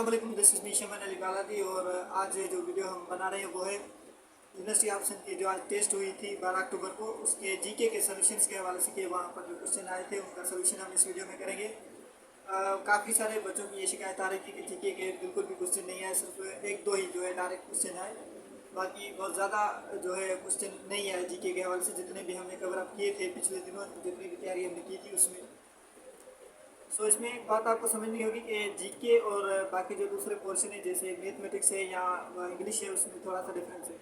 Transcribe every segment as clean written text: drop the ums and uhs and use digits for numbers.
अस्सलाम वालेकुम, this is me शमन अली बालादी। और आज जो वीडियो हम बना रहे हैं वो है यूनिवर्सिटी ऑप्शन की जो आज टेस्ट हुई थी 12 अक्टूबर को, उसके जीके के सोल्यूशंस के हवाले से कि वहाँ पर जो क्वेश्चन आए थे उनका सोल्यूशन हम इस वीडियो में करेंगे। काफ़ी सारे बच्चों की ये शिकायत आ रही थी कि जीके के बिल्कुल भी क्वेश्चन नहीं आए, सिर्फ एक दो ही जो है डायरेक्ट क्वेश्चन आए, बाकी बहुत ज़्यादा जो है क्वेश्चन नहीं आए जीके के हवाले से। जितने भी हमने कवर अप किए थे पिछले दिनों, जितनी भी तैयारी हमने की थी उसमें। सो इसमें एक बात आपको समझनी होगी कि जीके और बाकी जो दूसरे पोर्शन है जैसे मैथमेटिक्स है या इंग्लिश है, उसमें थोड़ा सा डिफरेंस है।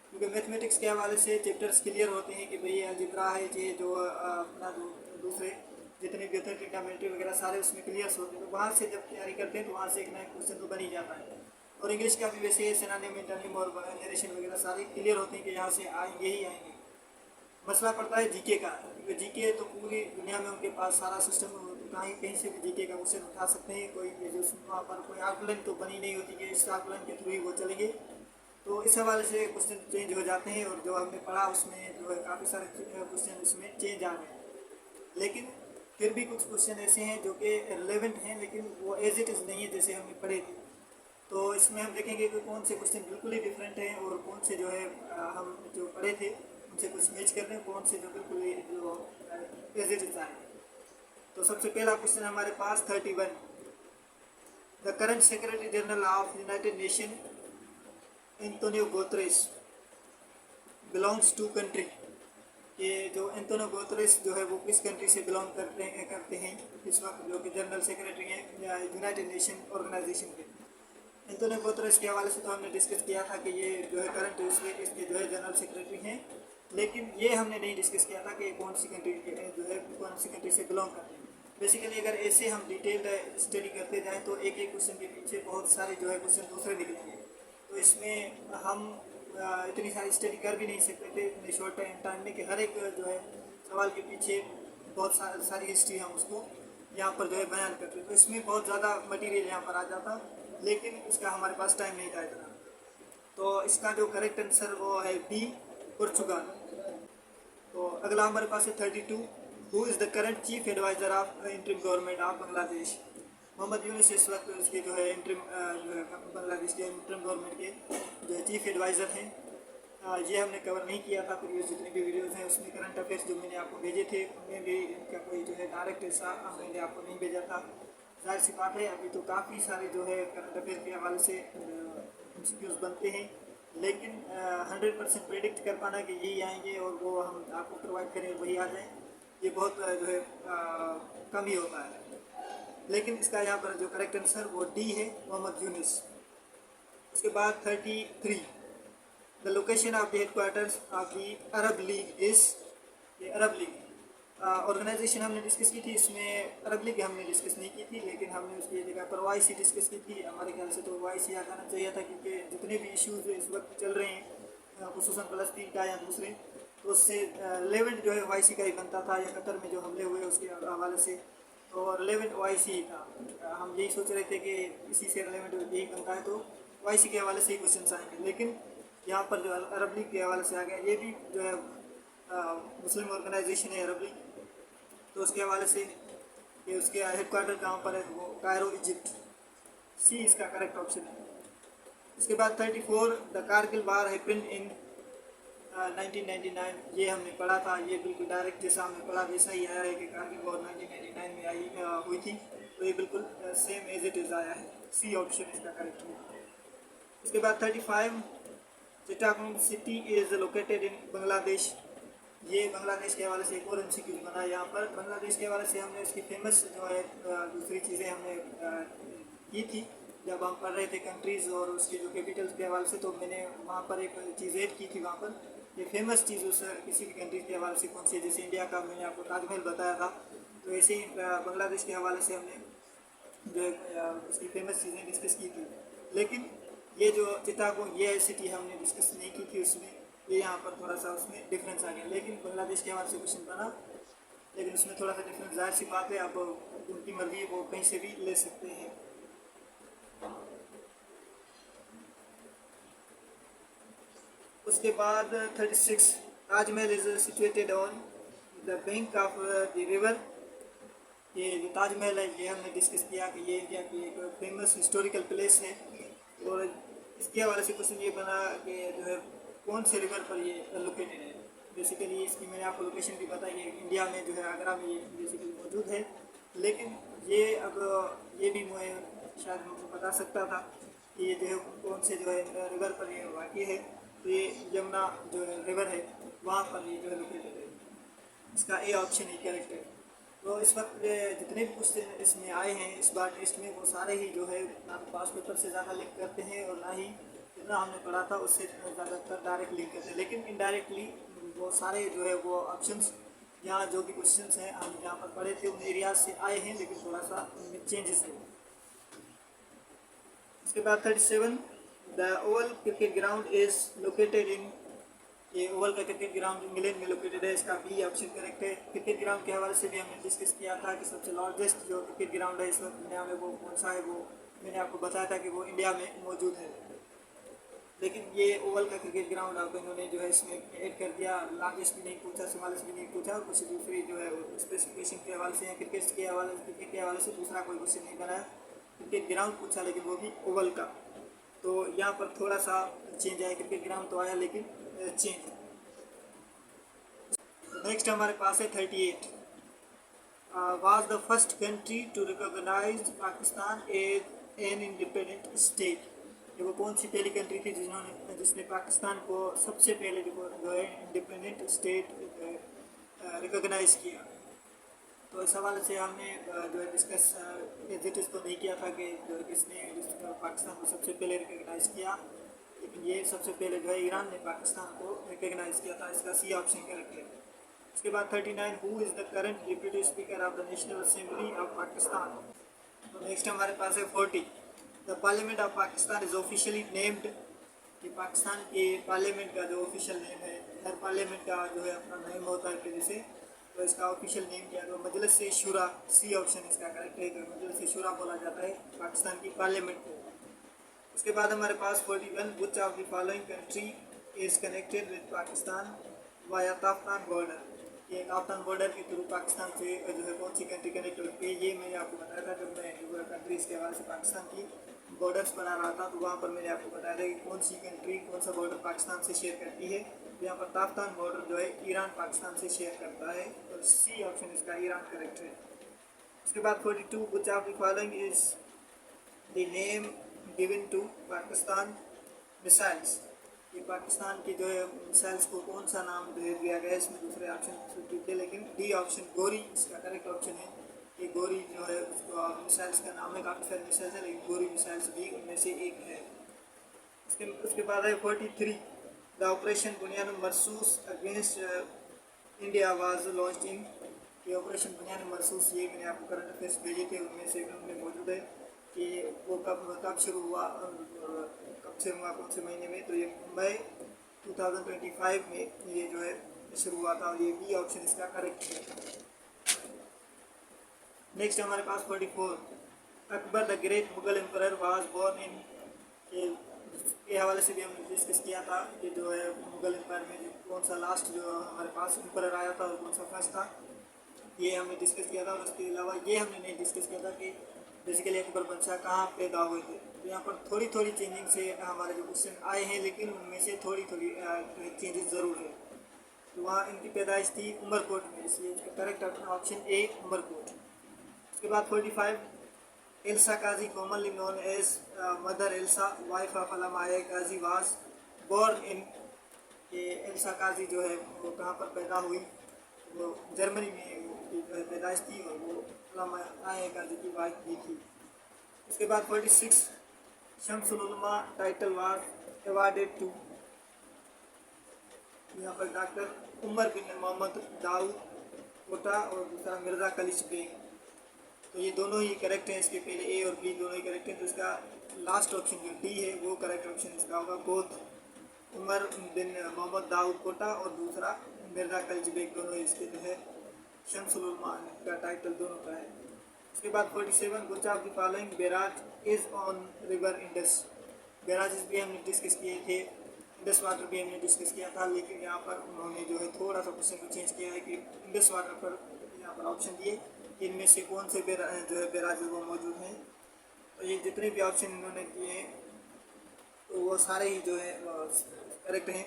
क्योंकि मैथमेटिक्स के हवाले से चैप्टर्स क्लियर होते हैं कि भाई अलजेब्रा है, ये जो अपना जो दूसरे जितने भी होते हैं ट्रिग्नोमेट्री वगैरह सारे उसमें क्लियर्स होते हैं। तो वहाँ से जब तैयारी करते हैं तो वहाँ से एक नया क्वेश्चन तो बन ही जाता है। और इंग्लिश का भी वैसे सिनोनिम, एंटोनिम और नरेशन वगैरह सारे क्लियर होते हैं कि यहाँ से आएंगे ही आएंगे। मसला पड़ता है जीके का, क्योंकि जीके तो पूरी दुनिया में उनके पास सारा सिस्टम, कहीं कहीं से भी जीके का क्वेश्चन उठा सकते हैं। कोई जो वहाँ पर कोई आकलन तो बनी नहीं होती कि इस आकलन के थ्रू ही वो चलेंगे। तो इस हवाले से क्वेश्चन चेंज हो जाते हैं, और जो हमने पढ़ा उसमें जो है काफ़ी सारे क्वेश्चन उसमें चेंज आ गए। लेकिन फिर भी कुछ क्वेश्चन ऐसे हैं जो कि रिलेवेंट हैं, लेकिन वो एज इट इज़ नहीं है जैसे हमने पढ़े थे। तो इसमें हम देखेंगे कि कौन से क्वेश्चन बिल्कुल ही डिफरेंट हैं और कौन से जो है हम जो पढ़े थे उनसे कुछ मैच कर रहे हैं, कौन से जो बिल्कुल ही जो एज इट इज़ आए। तो सबसे पहला क्वेश्चन हमारे पास 31, the current secretary general of United Nation Antonio Guterres belongs to country. ये जो एंटोनियो गुतेरेस जो है वो किस कंट्री से बिलोंग करते हैं इस वक्त, जो कि जनरल सेक्रेटरी हैं यूनाइटेड नेशन ऑर्गेनाइजेशन के। एंटोनियो गुतेरेस के हवाले से तो हमने डिस्कस किया था कि ये जो है करंट इसके जो है जनरल सेक्रेटरी हैं, लेकिन ये हमने नहीं डिस्कस किया था कि कौन सी कंट्री जो है कौन सी कंट्री से बिलोंग करते हैं। बेसिकली अगर ऐसे हम डिटेल्ड स्टडी करते जाएँ तो एक एक क्वेश्चन के पीछे बहुत सारे जो है क्वेश्चन दूसरे निकलेंगे। तो इसमें हम इतनी सारी स्टडी कर भी नहीं सकते थे इतने शॉर्ट टाइम में कि हर एक जो है सवाल के पीछे बहुत सारी हिस्ट्री हम उसको यहाँ पर जो है बयान करते। तो इसमें बहुत ज़्यादा मटेरियल यहाँ पर आ जाता, लेकिन इसका हमारे पास टाइम नहीं था इतना। तो इसका जो करेक्ट आंसर वो है बी, पुर्तगाल। तो अगला हमारे पास है 32, who is the current chief adviser of interim government of Bangladesh. Mohammad Yunus इस वक्त इसके जो है इंटरिम जो है बांग्लादेश के इंटरिम गवर्नमेंट के जो है चीफ एडवाइज़र हैं। ये हमने कवर नहीं किया था प्रीवियस जितने भी वीडियोज़ हैं उसमें। करंट अफेयर्स जो मैंने आपको भेजे थे उनमें भी इनका कोई जो है डायरेक्ट ऐसा मैंने आपको नहीं भेजा था। जाहिर सी बात है अभी तो काफ़ी सारे जो है करंट अफेयर के हवाले से इंस्टीट्यूट बनते हैं, लेकिन 100% प्रेडिक्ट कर पाना कि यही आएंगे और वो हम आपको प्रोवाइड करें वही आ जाए, ये बहुत जो है कम ही होता है। लेकिन इसका यहाँ पर जो करेक्ट आंसर वो डी है, मोहम्मद यूनुस। उसके बाद 33, the location of the headquarters of the Arab league is. ये अरब लीग ऑर्गेनाइजेशन हमने डिस्कस की थी, इसमें अरब लीग हमने डिस्कस नहीं की थी, लेकिन हमने उसकी जगह पर OIC डिस्कस की थी। हमारे ख्याल से तो OIC आ जाना चाहिए था, क्योंकि जितने भी इश्यूज़ इस वक्त चल रहे हैं खुसूसन फ़लस्तीन का या दूसरे, तो उससे रिलेवेंट जो है OIC का ही बनता था, या कतर में जो हमले हुए उसके हवाले से तो रिलेवेंट OIC ही था। हम यही सोच रहे थे कि इसी से रिलेवेंट यही बनता है, तो OIC के हवाले से ही क्वेश्चन आएंगे। लेकिन यहाँ पर जो अरब लीग के हवाले से आ गया, ये भी जो है मुस्लिम ऑर्गेनाइजेशन है अरब लीग, तो उसके हवाले से कि उसके हेडक्वार्टर कहाँ पर है, वो कायरो इजिप्ट। सी इसका करेक्ट ऑप्शन है। उसके बाद 34, the Kargil war happened in 1999। ये हमने पढ़ा था, ये बिल्कुल डायरेक्ट जैसा हमने पढ़ा वैसा ही आया है कि कारगिल वॉर 1999 में हुई थी, तो ये बिल्कुल सेम एज इट इज़ आया है। सी ऑप्शन इसका करेक्ट है। इसके बाद 35, Chittagong city is located in Bangladesh. ये बांग्लादेश के हवाले से एक और MCQ बना है यहाँ पर। बांग्लादेश के हवाले से हमने उसकी फेमस जो है दूसरी चीज़ें हमने की थी जब हम पढ़ रहे थे कंट्रीज़ और उसके जो कैपिटल्स के हवाले से। तो मैंने वहाँ पर एक चीज़ ऐड की थी, वहाँ पर ये फेमस चीज़ उस किसी भी कंट्री के हवाले से कौन सी है, जैसे इंडिया का मैंने आपको ताजमहल बताया था, तो ऐसे ही बांग्लादेश के हवाले से हमने जो है उसकी फेमस चीज़ें डिस्कस की थी। लेकिन ये जो चिटागोंग ये सिटी हमने डिस्कस नहीं की थी उसमें, ये यहाँ पर थोड़ा सा उसमें डिफरेंस आ गया। लेकिन बांग्लादेश के हवाले से क्वेश्चन बना, लेकिन उसमें थोड़ा सा डिफरेंस, जाहिर सी बात है अब उनकी मर्जी वो कहीं से भी ले सकते हैं। उसके बाद 36, Taj Mahal is situated on the bank of the river. ये जो ताजमहल है ये हमने डिस्कस किया कि ये इंडिया की एक फेमस हिस्टोरिकल प्लेस है। और इसके हवाले से क्वेश्चन ये बना कि जो है कौन से रिवर पर ये लोकेटेड है। बेसिकली इसकी मैंने आपको लोकेशन भी बताई है, इंडिया में जो है आगरा में ये बेसिकली मौजूद है। लेकिन ये अब ये भी मैं शायद मुझे बता सकता था कि ये जो है कौन से जो है रिवर पर ये वाक़ई है। तो ये यमुना जो है रिवर है वहाँ पर ये जो है लोकेटेड है। इसका ए ऑप्शन ही करेक्ट है। तो इस वक्त जितने भी क्वेश्चन इसमें आए हैं इस बार टेस्ट में वो सारे ही जो है ना तो पास पेपर से ज़्यादा लिंक करते हैं और ना ही जितना हमने पढ़ा था उससे ज़्यादातर डायरेक्ट लिंक करते हैं। लेकिन इनडायरेक्टली वो सारे जो है वो ऑप्शंस यहाँ जो भी क्वेश्चंस हैं हम जहाँ पर पढ़े थे उन एरियाज से आए हैं, लेकिन थोड़ा सा उनमें चेंजेस है। उसके बाद 37 the Oval cricket ground is located in, ये ओवल का क्रिकेट ग्राउंड इंग्लैंड में लोकेटेड है। इसका बी ऑप्शन करेक्ट है। क्रिकेट ग्राउंड के हवाले से भी हमने डिस्कस किया था कि सबसे लार्जेस्ट जो क्रिकेट ग्राउंड है इस वक्त इंडिया में वो कौन सा है, वो मैंने आपको बताया था कि वो इंडिया में मौजूद है। लेकिन ये ओवल का क्रिकेट ग्राउंड अब इन्होंने जो है इसमें ऐड कर दिया, लार्जेस्ट भी नहीं पूछा, स्मॉलेस्ट भी नहीं पूछा, कुछ दूसरी जो है स्पेसिफिकेशन के हवाले से या क्रिकेट के हवाले से दूसरा कोई क्वेश्चन नहीं बनाया। क्रिकेट ग्राउंड पूछा लेकिन वो भी ओवल का। तो यहाँ पर थोड़ा सा चेंज आया, क्रिकेट ग्राउंड तो आया लेकिन चेंज। नेक्स्ट हमारे पास है 38 was the first country to recognise Pakistan as an independent state. ये वो कौन सी पहली कंट्री थी जिसने पाकिस्तान को सबसे पहले जो है इंडिपेंडेंट स्टेट रिकॉग्नाइज किया। तो इस हवाले से हमने जो है डिस्कस एजिटिस तो नहीं किया था कि जो किसने पाकिस्तान को सबसे पहले रिकॉग्नाइज किया, लेकिन ये सबसे पहले जो है ईरान ने पाकिस्तान को रिकॉग्नाइज किया था। इसका सी ऑप्शन करेक्ट है। उसके बाद 39 who is the current deputy speaker of the national assembly of Pakistan. तो नेक्स्ट हमारे पास है 40 the parliament of Pakistan is officially named. कि पाकिस्तान के पार्लियामेंट का जो ऑफिशियल नेम है, हर पार्लियामेंट का जो है अपना नेम होता है फिर जैसे, तो इसका ऑफिशियल नेम क्या है, तो मजलिस शुरा, सी ऑप्शन इसका करेक्ट है। तो मजलिस शुरा बोला जाता है पाकिस्तान की पार्लियामेंट को। उसके बाद हमारे पास 41 which of the following country is connected with Pakistan via Taftan border. ये ताफ्तान बॉर्डर के थ्रू पाकिस्तान से जो है कौन सी कंट्री कनेक्ट होती है, ये मैंने आपको बताया था जब मैं जो है कंट्रीज़ के हवाले से पाकिस्तान की बॉर्डर्स बना रहा था। तो वहाँ पर मैंने आपको बताया था कि कौन सी कंट्री कौन सा बॉर्डर पाकिस्तान से शेयर करती है। तो यहाँ पर ताफ्तान बॉर्डर जो है ईरान पाकिस्तान से शेयर करता है, और सी ऑप्शन इसका ईरान करेक्ट है। उसके बाद 42 which of the following is the name given to Pakistan missiles. ये पाकिस्तान की जो है मिसाइल्स को कौन सा नाम दिया गया है, इसमें दूसरे ऑप्शन थे लेकिन डी ऑप्शन गोरी इसका करेक्ट ऑप्शन है। ये गोरी जो है उसको मिसाइल्स का नाम है, काफ़ी सारे मिसाइल्स है लेकिन गोरी मिसाइल्स भी उनमें से एक है। उसके बाद है 43 the operation Bunyan Marsoos against India was launched in. ये ऑपरेशन बुनियान मरसूस ये मैंने आपको करंट अफेयर्स भेजे थे, उनमें से उनमें मौजूद है कि वो कब शुरू हुआ, कब से हुआ, कौन से महीने में। तो ये मई 2025 में ये जो है शुरू हुआ था, और ये बी ऑप्शन इसका करेक्ट है। नेक्स्ट हमारे पास 44 Akbar the great Mughal emperor was born in. के हवाले से भी हमने डिस्कस किया था कि जो है मुगल एम्पायर में कौन सा लास्ट जो हमारे पास एम्परर आया था और कौन सा फर्स्ट था, ये हमने डिस्कस किया था। और उसके अलावा ये हमने नहीं डिस्कस किया था कि बेसिकली अकबर बादशाह कहाँ पैदा हुए थे। तो यहाँ पर थोड़ी थोड़ी चेंजिंग से हमारे जो क्वेश्चन आए हैं, लेकिन उनमें से थोड़ी थोड़ी चेंजेस ज़रूर है। तो वहाँ इनकी पैदाइश थी उमरकोट में, इसलिए इसका करेक्ट ऑप्शन ए उमरकोट। उसके बाद 45 Elsa Kazi commonly known as mother Elsa wife of Allama Kazi was born in. ये एल्सा काजी जो है वो कहाँ पर पैदा हुई, वो जर्मनी में उनकी पैदाइश थी और वो अल्लामा काजी की वाइफ भी थी। उसके बाद 46 शम्सुल उलमा टाइटल वाज अवार्डेड टू। यहाँ पर डॉक्टर उमर बिन मोहम्मद दाऊद कोटा और दूसरा मिर्ज़ा कलिश बेग। तो ये दोनों ही करेक्ट हैं, इसके पहले ए और बी दोनों ही करेक्ट हैं। तो इसका लास्ट ऑप्शन जो डी है वो करेक्ट ऑप्शन इसका होगा। बोथ उमर बिन मोहम्मद दाऊद कोटा और दूसरा मिर्ज़ा कलिश बेग, दोनों इसके जो है शम्सुल उलमा का टाइटल दोनों का है। उसके बाद 47 which of the following barrage is on river Indus. Barrages भी हमने डिस्कस किए थे, इंडस वाटर भी हमने डिस्कस किया था, लेकिन यहाँ पर उन्होंने जो है थोड़ा सा क्वेश्चन को चेंज किया है कि इंडस वाटर पर यहाँ पर ऑप्शन दिए कि इनमें से कौन से जो है बेराज वो मौजूद हैं। तो ये जितने भी ऑप्शन इन्होंने दिए हैं तो वो सारे ही जो है करेक्ट हैं।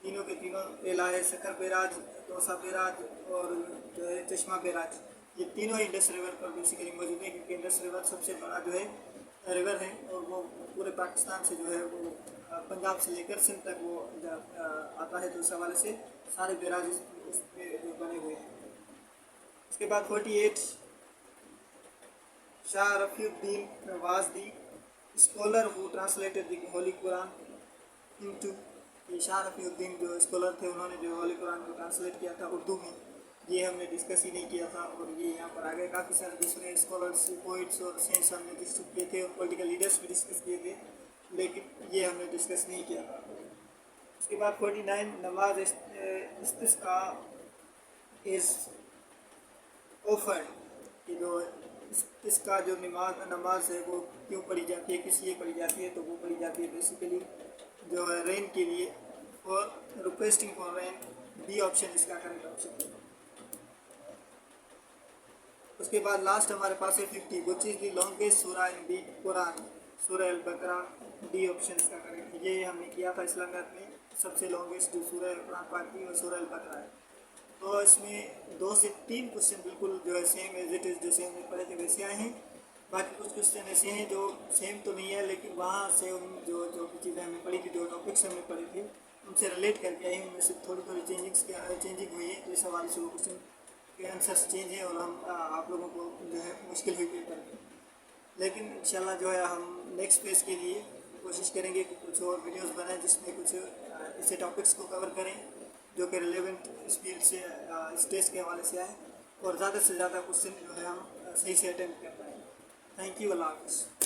तीनों के तीनों एला है, शक्कर बेराज, तोसा बेराज और जो है चश्मा बेराज, ये तीनों ही इंडस रिवर पर बेसिकली मौजूद है, क्योंकि इंडस रिवर सबसे बड़ा जो है रिवर है और वो पूरे पाकिस्तान से जो है वो पंजाब से लेकर सिंध तक वो आता है। तो उस हवाले से सारे बेराज उस पे जो बने हुए हैं। उसके बाद 48 Shah Rafiuddin was the scholar who translated the Holi Quran into. ये शाह रफीउद्दीन जो स्कॉलर थे उन्होंने जो होली कुरान को ट्रांसलेट किया था उर्दू में, ये हमने डिस्कस ही नहीं किया था और ये यहाँ पर आ गए। काफ़ी सारे दूसरे स्कॉलर्स, पोइट्स और सेंट्स हमने डिस्कस किए थे और पॉलिटिकल लीडर्स भी डिस्कस किए थे, लेकिन ये हमने डिस्कस नहीं किया था। उसके बाद 49 नमाज इस्तिस्का इज़ ऑफर्ड, कि जो इसका जो नमाज है वो क्यों पढ़ी जाती है, किस लिए पढ़ी जाती है, तो वो पढ़ी जाती है बेसिकली जो है रेन के लिए, और requesting for rain, B option इसका करेक्ट ऑप्शन है। उसके बाद लास्ट हमारे पास है 50, विच इज़ द लॉन्गेस्ट सूरा इन दी कुरान, सूरह अल बकरा, डी ऑप्शन इसका करेक्ट है। ये हमने किया था इस्लामियत में, सबसे लॉन्गेस्ट जो सूरह कुरान पाक की वो सूरह अल बकरा है। तो इसमें 2 से 3 क्वेश्चन बिल्कुल जो है सेम एज इट इज़ जैसे हमने पढ़े थे वैसे आए हैं। बाकी कुछ क्वेश्चन ऐसे हैं जो सेम तो नहीं है, लेकिन वहाँ से उन जो चीज़ें हमने पढ़ी थी, जो टॉपिक्स हमने पढ़े थे उनसे रिलेट करके आई, उनमें से थोड़ी चेंजिंग हुई है। तो इस हवाले से वो क्वेश्चन के आंसर्स चेंज है और हम आप लोगों को जो है मुश्किल हुई पेपर में, लेकिन इंशाल्लाह जो है हम नेक्स्ट पेज के लिए कोशिश करेंगे कि कुछ और वीडियोस बनाएं जिसमें कुछ ऐसे टॉपिक्स को कवर करें जो कि रिलेवेंट इस फील्ड से इस टेस्ट के हवाले से आए और ज़्यादा से ज़्यादा क्वेश्चन जो है हम सही से अटेम्प्ट कर पाएँ। थैंक यू, अल्लाह हाफ़िज़।